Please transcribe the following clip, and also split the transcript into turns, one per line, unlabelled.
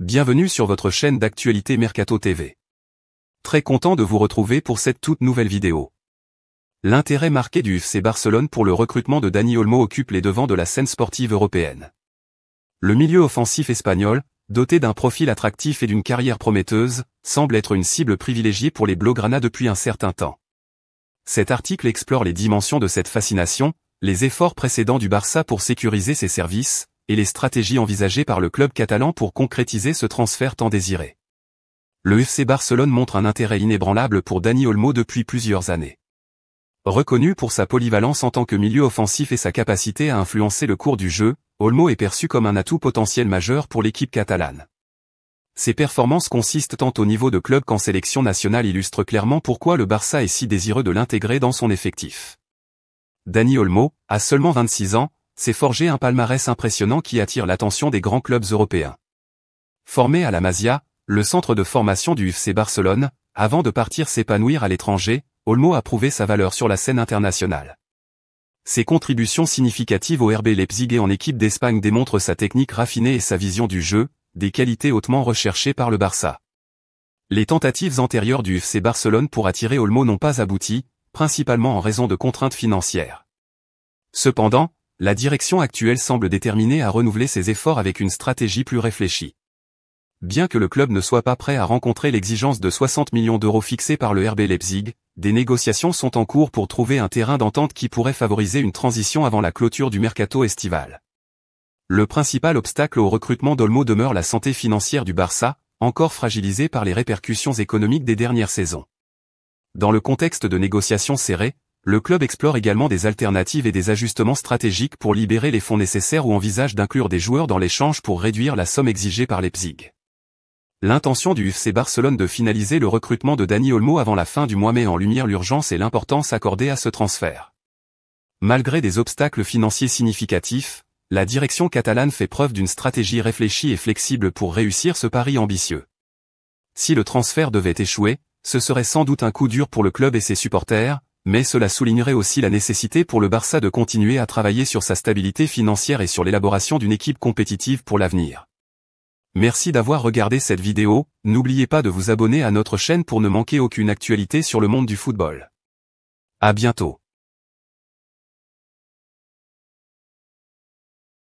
Bienvenue sur votre chaîne d'actualité Mercato TV. Très content de vous retrouver pour cette toute nouvelle vidéo. L'intérêt marqué du FC Barcelone pour le recrutement de Dani Olmo occupe les devants de la scène sportive européenne. Le milieu offensif espagnol, doté d'un profil attractif et d'une carrière prometteuse, semble être une cible privilégiée pour les Blaugrana depuis un certain temps. Cet article explore les dimensions de cette fascination, les efforts précédents du Barça pour sécuriser ses services, et les stratégies envisagées par le club catalan pour concrétiser ce transfert tant désiré. Le FC Barcelone montre un intérêt inébranlable pour Dani Olmo depuis plusieurs années. Reconnu pour sa polyvalence en tant que milieu offensif et sa capacité à influencer le cours du jeu, Olmo est perçu comme un atout potentiel majeur pour l'équipe catalane. Ses performances consistent tant au niveau de club qu'en sélection nationale illustrent clairement pourquoi le Barça est si désireux de l'intégrer dans son effectif. Dani Olmo, à seulement 26 ans, s'est forgé un palmarès impressionnant qui attire l'attention des grands clubs européens. Formé à la Masia, le centre de formation du FC Barcelone, avant de partir s'épanouir à l'étranger, Olmo a prouvé sa valeur sur la scène internationale. Ses contributions significatives au RB Leipzig et en équipe d'Espagne démontrent sa technique raffinée et sa vision du jeu, des qualités hautement recherchées par le Barça. Les tentatives antérieures du FC Barcelone pour attirer Olmo n'ont pas abouti, principalement en raison de contraintes financières. Cependant, la direction actuelle semble déterminée à renouveler ses efforts avec une stratégie plus réfléchie. Bien que le club ne soit pas prêt à rencontrer l'exigence de 60 millions d'euros fixée par le RB Leipzig, des négociations sont en cours pour trouver un terrain d'entente qui pourrait favoriser une transition avant la clôture du mercato estival. Le principal obstacle au recrutement d'Olmo demeure la santé financière du Barça, encore fragilisée par les répercussions économiques des dernières saisons. Dans le contexte de négociations serrées, le club explore également des alternatives et des ajustements stratégiques pour libérer les fonds nécessaires ou envisage d'inclure des joueurs dans l'échange pour réduire la somme exigée par Leipzig. L'intention du FC Barcelone de finaliser le recrutement de Dani Olmo avant la fin du mois met en lumière l'urgence et l'importance accordée à ce transfert. Malgré des obstacles financiers significatifs, la direction catalane fait preuve d'une stratégie réfléchie et flexible pour réussir ce pari ambitieux. Si le transfert devait échouer, ce serait sans doute un coup dur pour le club et ses supporters, mais cela soulignerait aussi la nécessité pour le Barça de continuer à travailler sur sa stabilité financière et sur l'élaboration d'une équipe compétitive pour l'avenir. Merci d'avoir regardé cette vidéo, n'oubliez pas de vous abonner à notre chaîne pour ne manquer aucune actualité sur le monde du football. À bientôt.